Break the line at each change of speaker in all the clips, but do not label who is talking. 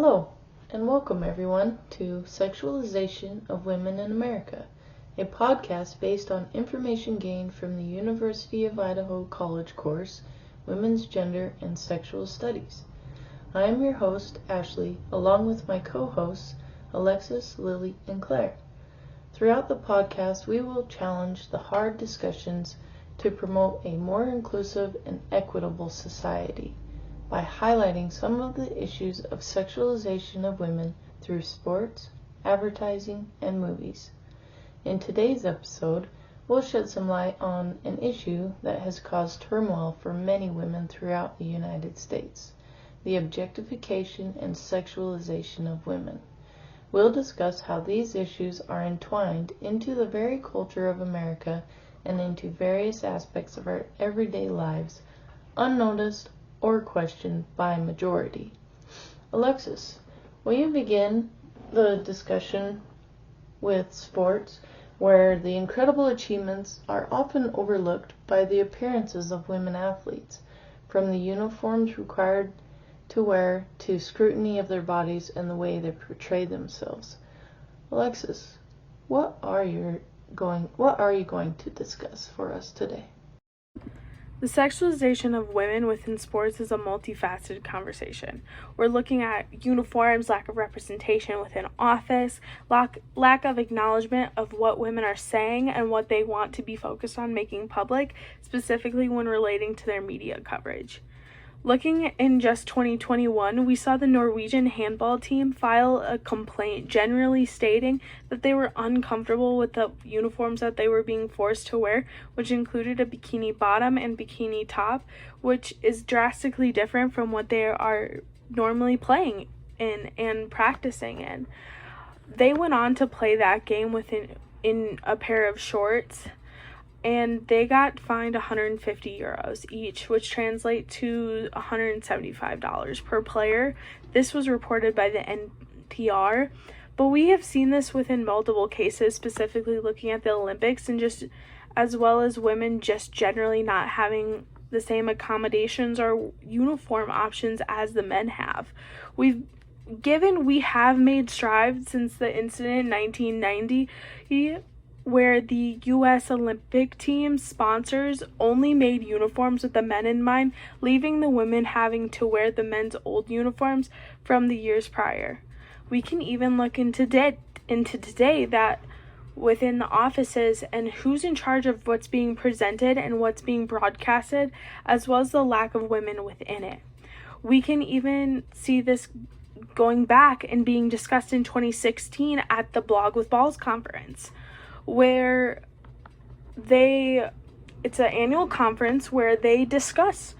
Hello, and welcome everyone to Sexualization of Women in America, a podcast based on information gained from the University of Idaho College course, Women's Gender and Sexual Studies. I am your host, Ashley, along with my co-hosts, Alexis, Lily, and Claire. Throughout the podcast, we will challenge the hard discussions to promote a more inclusive and equitable society by highlighting some of the issues of sexualization of women through sports, advertising, and movies. In today's episode, we'll shed some light on an issue that has caused turmoil for many women throughout the United States, the objectification and sexualization of women. We'll discuss how these issues are entwined into the very culture of America and into various aspects of our everyday lives, unnoticed or questioned by a majority. Alexis, will you begin the discussion with sports, where the incredible achievements are often overlooked by the appearances of women athletes, from the uniforms required to wear to scrutiny of their bodies and the way they portray themselves. Alexis, what are you going to discuss for us today?
The sexualization of women within sports is a multifaceted conversation. We're looking at uniforms, lack of representation within office, lack of acknowledgement of what women are saying and what they want to be focused on making public, specifically when relating to their media coverage. Looking in just 2021, we saw the Norwegian handball team file a complaint generally stating that they were uncomfortable with the uniforms that they were being forced to wear, which included a bikini bottom and bikini top, which is drastically different from what they are normally playing in and practicing in. They went on to play that game in a pair of shorts, and they got fined 150 euros each, which translate to $175 per player. This was reported by the NPR, but we have seen this within multiple cases, specifically looking at the Olympics, and just as well as women just generally not having the same accommodations or uniform options as the men have. We have made strides since the incident in 1990, where the U.S. Olympic team sponsors only made uniforms with the men in mind, leaving the women having to wear the men's old uniforms from the years prior. We can even look into today that within the offices and who's in charge of what's being presented and what's being broadcasted, as well as the lack of women within it. We can even see this going back and being discussed in 2016 at the Blog with Balls conference, where it's an annual conference where they discuss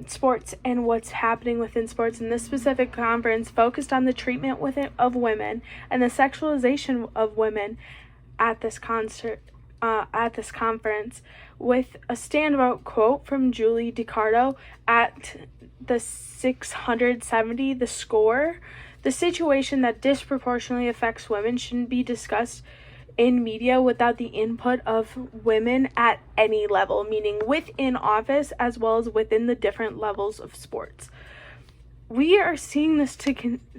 sports and what's happening within sports. And this specific conference focused on the treatment of women and the sexualization of women at this conference, with a standout quote from Julie DiCardo at the 670 The Score. The situation that disproportionately affects women shouldn't be discussed in media without the input of women at any level, meaning within office as well as within the different levels of sports. We are seeing this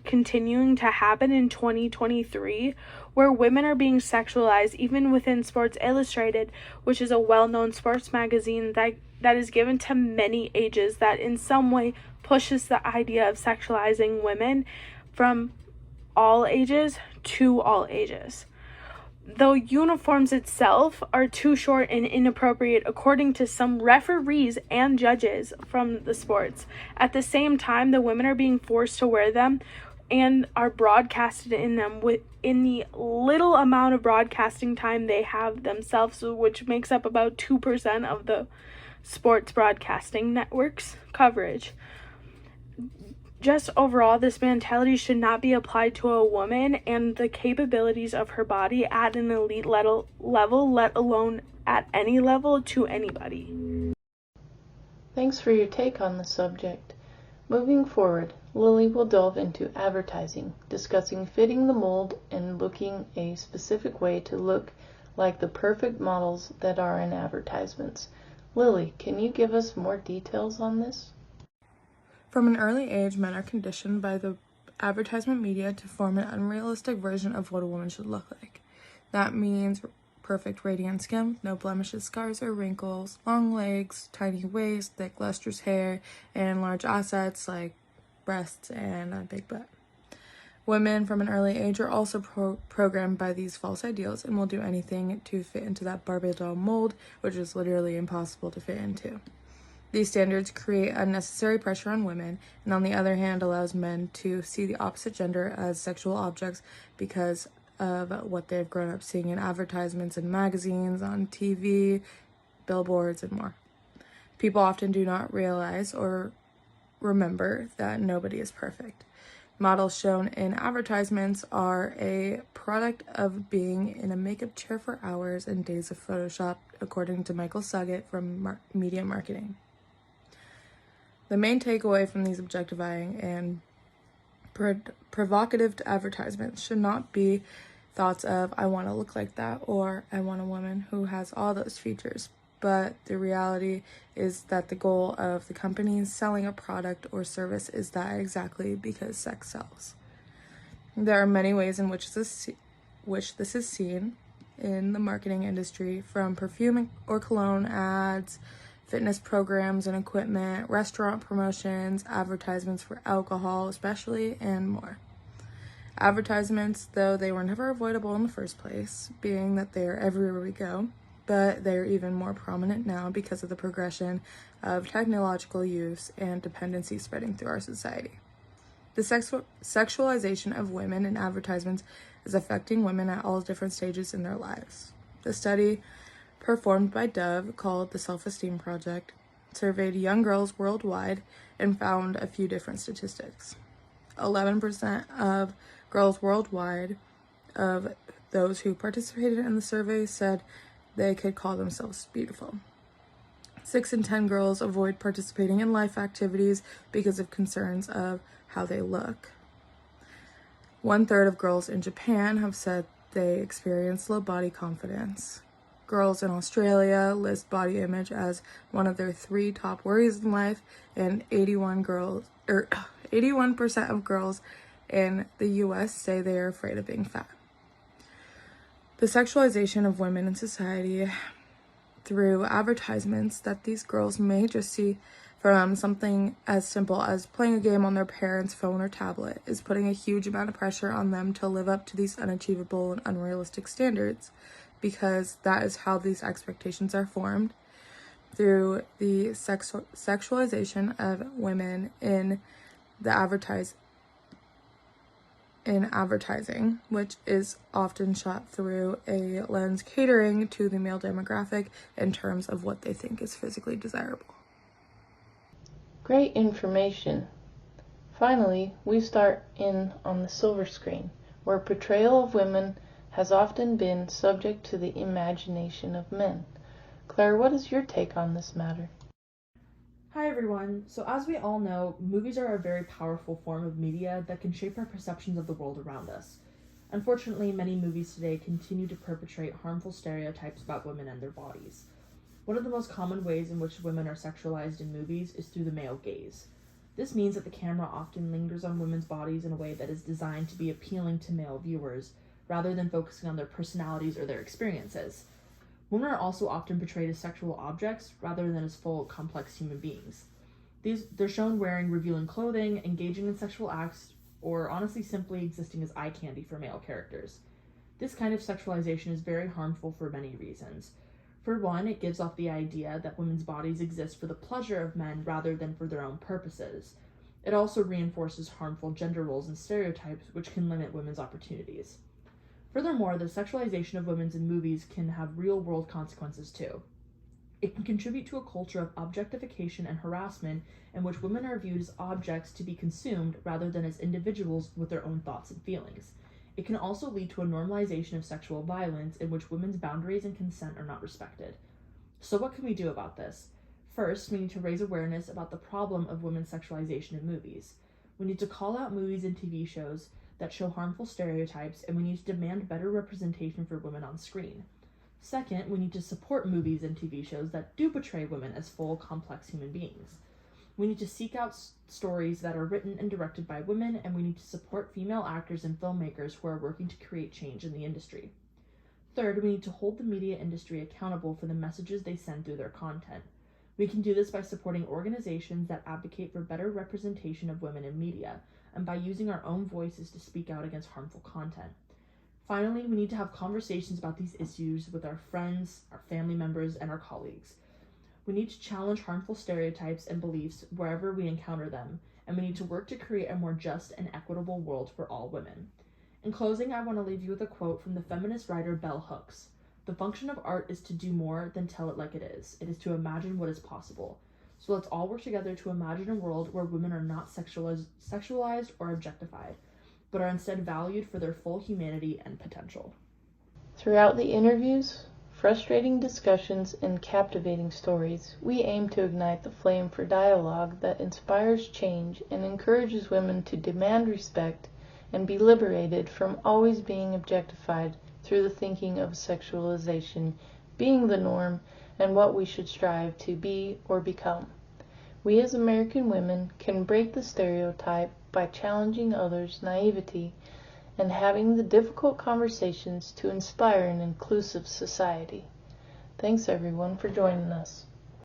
continuing to happen in 2023, where women are being sexualized even within Sports Illustrated, which is a well-known sports magazine that is given to many ages, that in some way pushes the idea of sexualizing women from all ages to all ages. Though uniforms itself are too short and inappropriate according to some referees and judges from the sports, at the same time the women are being forced to wear them and are broadcasted in them in the little amount of broadcasting time they have themselves, which makes up about 2% of the sports broadcasting network's coverage. Just overall, this mentality should not be applied to a woman and the capabilities of her body at an elite level, let alone at any level, to anybody.
Thanks for your take on the subject. Moving forward, Lily will delve into advertising, discussing fitting the mold and looking a specific way to look like the perfect models that are in advertisements. Lily, can you give us more details on this?
From an early age, men are conditioned by the advertisement media to form an unrealistic version of what a woman should look like. That means perfect radiant skin, no blemishes, scars, or wrinkles, long legs, tiny waist, thick lustrous hair, and large assets like breasts and a big butt. Women from an early age are also programmed by these false ideals and will do anything to fit into that Barbie doll mold, which is literally impossible to fit into. These standards create unnecessary pressure on women, and on the other hand, allows men to see the opposite gender as sexual objects because of what they've grown up seeing in advertisements and magazines, on TV, billboards, and more. People often do not realize or remember that nobody is perfect. Models shown in advertisements are a product of being in a makeup chair for hours and days of Photoshop, according to Michael Suggett from Media Marketing. The main takeaway from these objectifying and provocative advertisements should not be thoughts of, I want to look like that, or I want a woman who has all those features. But the reality is that the goal of the companies selling a product or service is that exactly because sex sells. There are many ways in which this is seen in the marketing industry, from perfume or cologne ads, fitness programs and equipment, restaurant promotions, advertisements for alcohol especially, and more. Advertisements, though they were never avoidable in the first place, being that they are everywhere we go, but they are even more prominent now because of the progression of technological use and dependency spreading through our society. The sexualization of women in advertisements is affecting women at all different stages in their lives. The study performed by Dove, called the Self-Esteem Project, surveyed young girls worldwide and found a few different statistics. 11% of girls worldwide, of those who participated in the survey, said they could call themselves beautiful. 6 in 10 girls avoid participating in life activities because of concerns of how they look. 1/3 of girls in Japan have said they experience low body confidence. Girls in Australia list body image as one of their 3 top worries in life, and 81% of girls in the US say they are afraid of being fat. The sexualization of women in society through advertisements that these girls may just see from something as simple as playing a game on their parents' phone or tablet is putting a huge amount of pressure on them to live up to these unachievable and unrealistic standards, because that is how these expectations are formed through the sexualization of women in the advertising, which is often shot through a lens catering to the male demographic in terms of what they think is physically desirable.
Great information. Finally, we start in on the silver screen, where portrayal of women has often been subject to the imagination of men. Claire, what is your take on this matter?
Hi everyone. So as we all know, movies are a very powerful form of media that can shape our perceptions of the world around us. Unfortunately, many movies today continue to perpetrate harmful stereotypes about women and their bodies. One of the most common ways in which women are sexualized in movies is through the male gaze. This means that the camera often lingers on women's bodies in a way that is designed to be appealing to male viewers, rather than focusing on their personalities or their experiences. Women are also often portrayed as sexual objects rather than as full, complex human beings. They're shown wearing revealing clothing, engaging in sexual acts, or honestly simply existing as eye candy for male characters. This kind of sexualization is very harmful for many reasons. For one, it gives off the idea that women's bodies exist for the pleasure of men rather than for their own purposes. It also reinforces harmful gender roles and stereotypes, which can limit women's opportunities. Furthermore, the sexualization of women in movies can have real-world consequences too. It can contribute to a culture of objectification and harassment in which women are viewed as objects to be consumed rather than as individuals with their own thoughts and feelings. It can also lead to a normalization of sexual violence in which women's boundaries and consent are not respected. So what can we do about this? First, we need to raise awareness about the problem of women's sexualization in movies. We need to call out movies and TV shows that show harmful stereotypes, and we need to demand better representation for women on screen. Second, we need to support movies and TV shows that do portray women as full, complex human beings. We need to seek out stories that are written and directed by women, and we need to support female actors and filmmakers who are working to create change in the industry. Third, we need to hold the media industry accountable for the messages they send through their content. We can do this by supporting organizations that advocate for better representation of women in media, and by using our own voices to speak out against harmful content. Finally, we need to have conversations about these issues with our friends, our family members, and our colleagues. We need to challenge harmful stereotypes and beliefs wherever we encounter them, and we need to work to create a more just and equitable world for all women. In closing, I want to leave you with a quote from the feminist writer Bell Hooks. "The function of art is to do more than tell it like it is. It is to imagine what is possible. So let's all work together to imagine a world where women are not sexualized or objectified, but are instead valued for their full humanity and potential."
Throughout the interviews, frustrating discussions, and captivating stories, we aim to ignite the flame for dialogue that inspires change and encourages women to demand respect and be liberated from always being objectified through the thinking of sexualization being the norm and what we should strive to be or become. We as American women can break the stereotype by challenging others' naivety and having the difficult conversations to inspire an inclusive society. Thanks everyone for joining us.